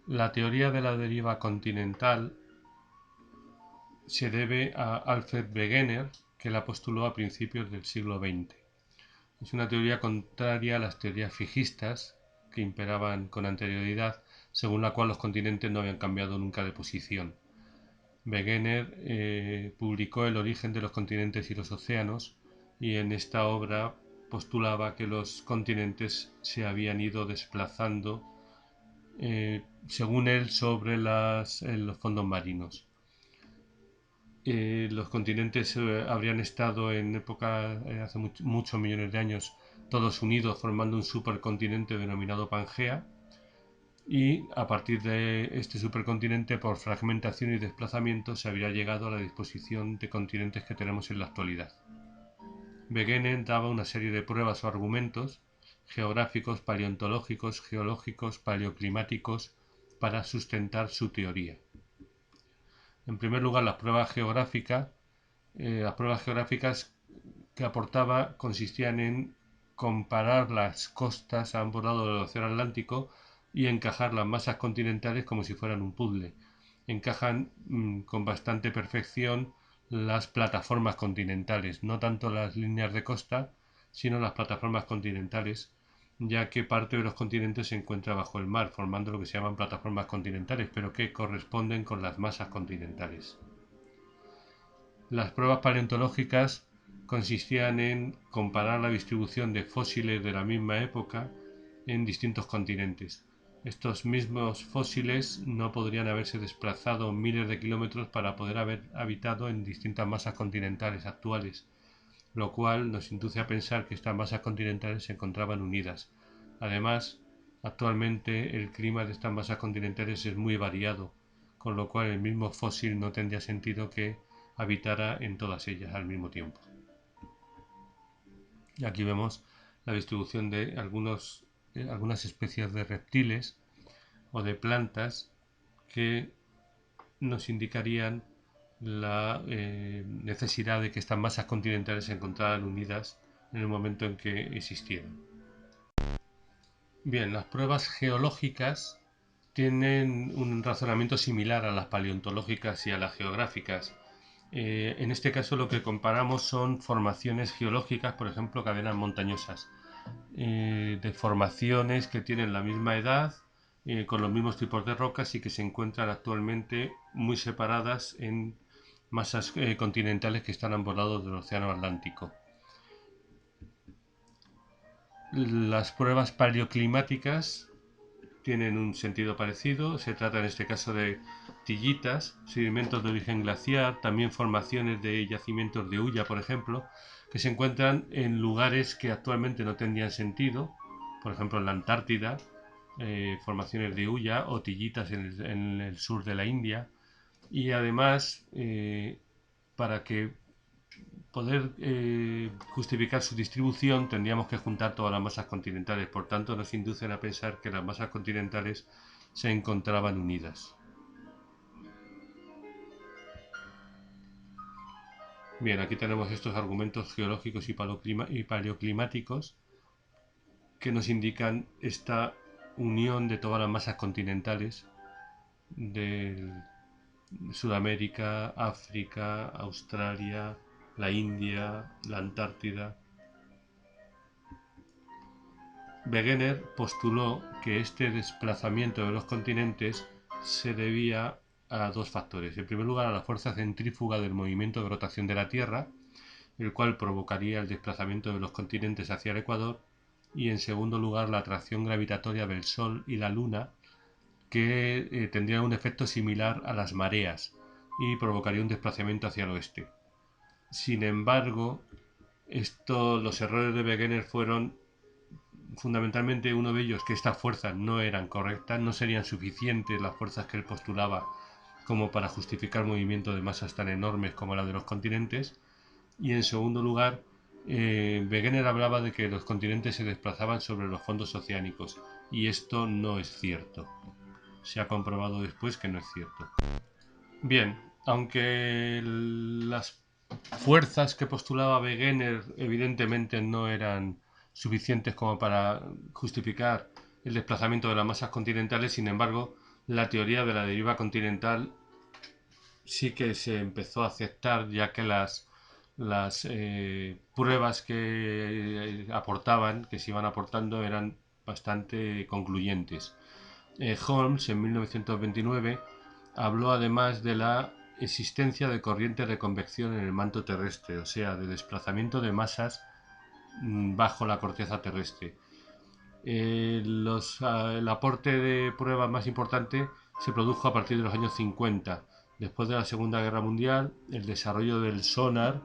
La teoría de la deriva continental se debe a Alfred Wegener, que la postuló a principios del siglo XX. Es una teoría contraria a las teorías fijistas que imperaban con anterioridad, según la cual los continentes no habían cambiado nunca de posición. Wegener publicó El origen de los continentes y los océanos, y en esta obra postulaba que los continentes se habían ido desplazando, según él, sobre los fondos marinos. Los continentes habrían estado en época, hace muchos millones de años, todos unidos formando un supercontinente denominado Pangea, y a partir de este supercontinente, por fragmentación y desplazamiento, se habría llegado a la disposición de continentes que tenemos en la actualidad. Wegener daba una serie de pruebas o argumentos geográficos, paleontológicos, geológicos, paleoclimáticos para sustentar su teoría. En primer lugar, las pruebas geográficas que aportaba consistían en comparar las costas a ambos lados del océano Atlántico y encajar las masas continentales como si fueran un puzzle. Encajan con bastante perfección las plataformas continentales, no tanto las líneas de costa, sino las plataformas continentales, ya que parte de los continentes se encuentra bajo el mar, formando lo que se llaman plataformas continentales, pero que corresponden con las masas continentales. Las pruebas paleontológicas consistían en comparar la distribución de fósiles de la misma época en distintos continentes. Estos mismos fósiles no podrían haberse desplazado miles de kilómetros para poder haber habitado en distintas masas continentales actuales, lo cual nos induce a pensar que estas masas continentales se encontraban unidas. Además, actualmente el clima de estas masas continentales es muy variado, con lo cual el mismo fósil no tendría sentido que habitara en todas ellas al mismo tiempo. Y aquí vemos la distribución de algunas especies de reptiles o de plantas que nos indicarían la necesidad de que estas masas continentales se encontraran unidas en el momento en que existieron. Bien, las pruebas geológicas tienen un razonamiento similar a las paleontológicas y a las geográficas. En este caso lo que comparamos son formaciones geológicas, por ejemplo cadenas montañosas, de formaciones que tienen la misma edad, con los mismos tipos de rocas y que se encuentran actualmente muy separadas en masas continentales que están a ambos lados del océano Atlántico. Las pruebas paleoclimáticas tienen un sentido parecido. Se trata en este caso de tillitas, sedimentos de origen glaciar, también formaciones de yacimientos de hulla, por ejemplo, que se encuentran en lugares que actualmente no tendrían sentido, por ejemplo en la Antártida, formaciones de hulla o tillitas en el sur de la India, y además para que poder justificar su distribución tendríamos que juntar todas las masas continentales, por tanto nos inducen a pensar que las masas continentales se encontraban unidas. Bien, aquí tenemos estos argumentos geológicos y paleoclimáticos que nos indican esta unión de todas las masas continentales de Sudamérica, África, Australia, la India, la Antártida. Wegener postuló que este desplazamiento de los continentes se debía a dos factores. En primer lugar, a la fuerza centrífuga del movimiento de rotación de la Tierra, el cual provocaría el desplazamiento de los continentes hacia el ecuador, y en segundo lugar, la atracción gravitatoria del Sol y la Luna, que tendría un efecto similar a las mareas y provocaría un desplazamiento hacia el oeste. Sin embargo, los errores de Wegener fueron fundamentalmente uno de ellos, que estas fuerzas no eran correctas, no serían suficientes las fuerzas que él postulaba como para justificar movimientos de masas tan enormes como la de los continentes, y en segundo lugar, Wegener hablaba de que los continentes se desplazaban sobre los fondos oceánicos, y esto no es cierto. Se ha comprobado después que no es cierto. Bien, aunque las fuerzas que postulaba Wegener evidentemente no eran suficientes como para justificar el desplazamiento de las masas continentales, sin embargo, la teoría de la deriva continental sí que se empezó a aceptar, ya que las pruebas que aportaban, que se iban aportando, eran bastante concluyentes. Holmes, en 1929, habló además de la existencia de corrientes de convección en el manto terrestre, o sea, de desplazamiento de masas bajo la corteza terrestre. El aporte de prueba más importante se produjo a partir de los años 50. Después de la Segunda Guerra Mundial, el desarrollo del sonar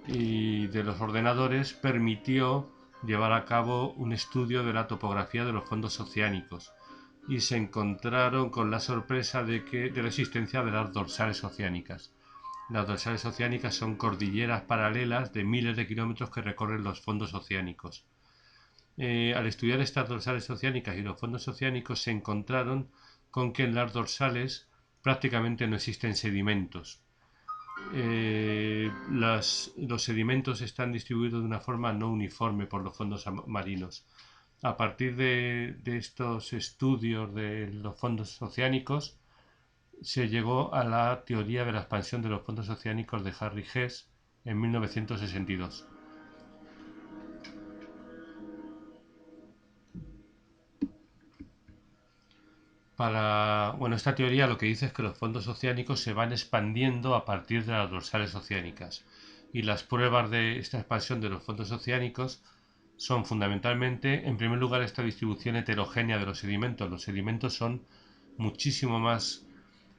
y de los ordenadores permitió llevar a cabo un estudio de la topografía de los fondos oceánicos, y se encontraron con la sorpresa de la existencia de las dorsales oceánicas. Las dorsales oceánicas son cordilleras paralelas de miles de kilómetros que recorren los fondos oceánicos. Al estudiar estas dorsales oceánicas y los fondos oceánicos, se encontraron con que en las dorsales prácticamente no existen sedimentos. Los sedimentos están distribuidos de una forma no uniforme por los fondos marinos. A partir de estos estudios de los fondos oceánicos, se llegó a la teoría de la expansión de los fondos oceánicos de Harry Hess en 1962. Esta teoría lo que dice es que los fondos oceánicos se van expandiendo a partir de las dorsales oceánicas, y las pruebas de esta expansión de los fondos oceánicos son fundamentalmente, en primer lugar, esta distribución heterogénea de los sedimentos. Los sedimentos son muchísimo más,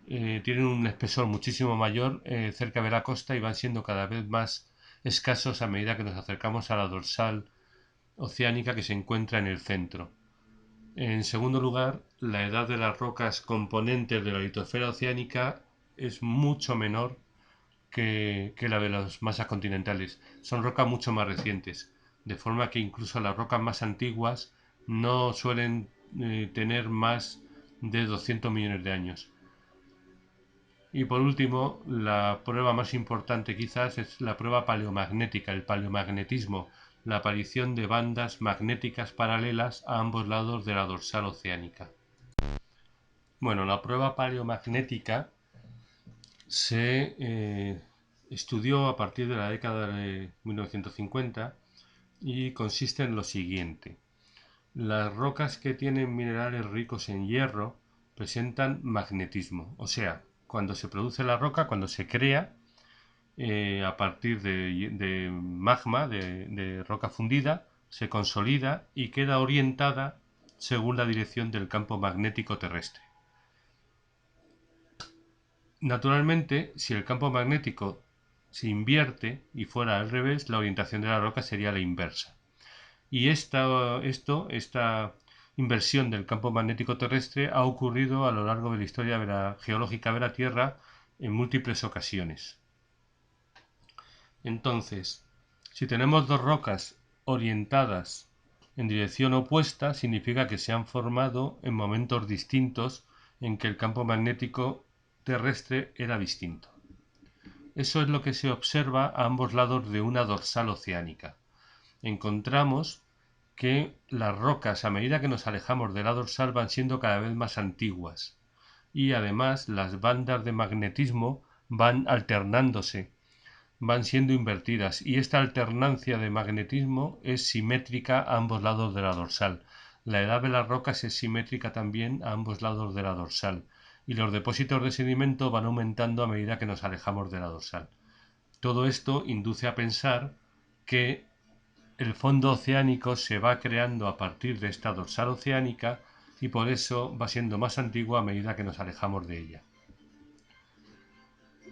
tienen un espesor muchísimo mayor cerca de la costa, y van siendo cada vez más escasos a medida que nos acercamos a la dorsal oceánica que se encuentra en el centro. En segundo lugar, la edad de las rocas componentes de la litosfera oceánica es mucho menor que la de las masas continentales. Son rocas mucho más recientes, de forma que incluso las rocas más antiguas no suelen tener más de 200 millones de años. Y por último, la prueba más importante quizás es la prueba paleomagnética, el paleomagnetismo, la aparición de bandas magnéticas paralelas a ambos lados de la dorsal oceánica. La prueba paleomagnética se estudió a partir de la década de 1950 y consiste en lo siguiente. Las rocas que tienen minerales ricos en hierro presentan magnetismo, o sea, cuando se produce la roca, cuando se crea a partir de magma, de roca fundida, se consolida y queda orientada según la dirección del campo magnético terrestre. Naturalmente, si el campo magnético se invierte y fuera al revés, la orientación de la roca sería la inversa. Y esta inversión del campo magnético terrestre ha ocurrido a lo largo de la historia geológica de la Tierra en múltiples ocasiones. Entonces, si tenemos dos rocas orientadas en dirección opuesta, significa que se han formado en momentos distintos en que el campo magnético terrestre era distinto. Eso es lo que se observa a ambos lados de una dorsal oceánica. Encontramos que las rocas, a medida que nos alejamos de la dorsal, van siendo cada vez más antiguas, y además las bandas de magnetismo van alternándose, van siendo invertidas, y esta alternancia de magnetismo es simétrica a ambos lados de la dorsal. La edad de las rocas es simétrica también a ambos lados de la dorsal, y los depósitos de sedimento van aumentando a medida que nos alejamos de la dorsal. Todo esto induce a pensar que el fondo oceánico se va creando a partir de esta dorsal oceánica, y por eso va siendo más antigua a medida que nos alejamos de ella.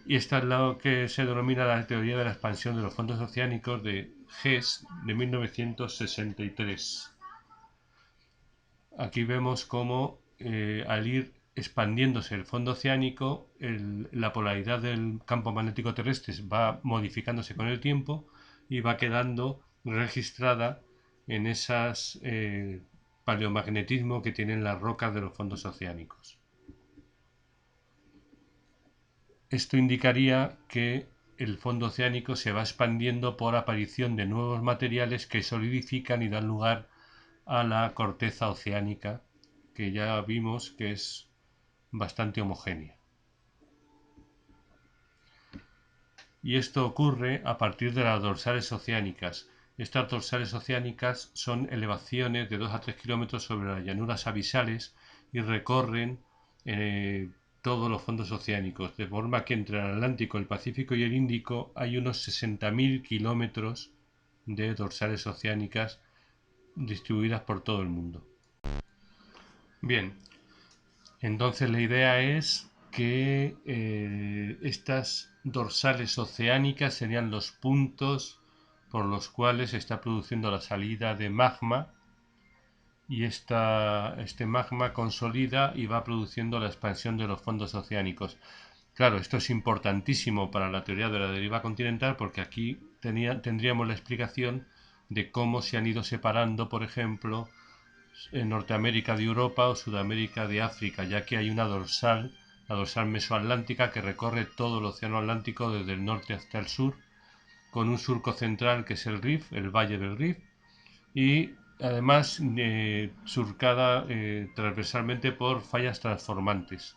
Y esta es lo que se denomina la teoría de la expansión de los fondos oceánicos de Hess de 1963. Aquí vemos cómo al ir expandiéndose el fondo oceánico, la polaridad del campo magnético terrestre va modificándose con el tiempo y va quedando registrada en esas paleomagnetismo que tienen las rocas de los fondos oceánicos. Esto indicaría que el fondo oceánico se va expandiendo por aparición de nuevos materiales que solidifican y dan lugar a la corteza oceánica, que ya vimos que es bastante homogénea. Y esto ocurre a partir de las dorsales oceánicas. Estas dorsales oceánicas son elevaciones de 2 a 3 kilómetros sobre las llanuras abisales y recorren todos los fondos oceánicos, de forma que entre el Atlántico, el Pacífico y el Índico hay unos 60.000 kilómetros de dorsales oceánicas distribuidas por todo el mundo. Bien, entonces la idea es que estas dorsales oceánicas serían los puntos por los cuales se está produciendo la salida de magma, y este magma consolida y va produciendo la expansión de los fondos oceánicos. Claro, esto es importantísimo para la teoría de la deriva continental, porque aquí tendríamos la explicación de cómo se han ido separando, por ejemplo, en Norteamérica de Europa o Sudamérica de África, ya que hay una dorsal, la dorsal mesoatlántica, que recorre todo el océano Atlántico desde el norte hasta el sur, con un surco central que es el Rif, el Valle del Rif, y además surcada transversalmente por fallas transformantes.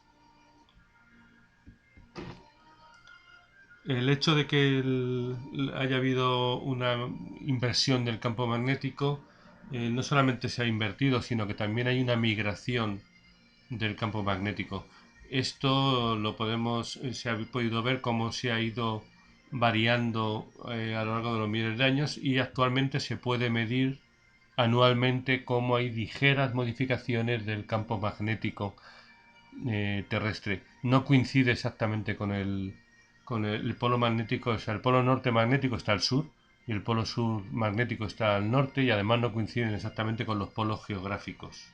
El hecho de que haya habido una inversión del campo magnético, no solamente se ha invertido, sino que también hay una migración del campo magnético. Esto se ha podido ver cómo se ha ido variando a lo largo de los miles de años, y actualmente se puede medir anualmente cómo hay ligeras modificaciones del campo magnético terrestre. No coincide exactamente con el polo magnético, o sea, el polo norte magnético está al sur y el polo sur magnético está al norte, y además no coinciden exactamente con los polos geográficos.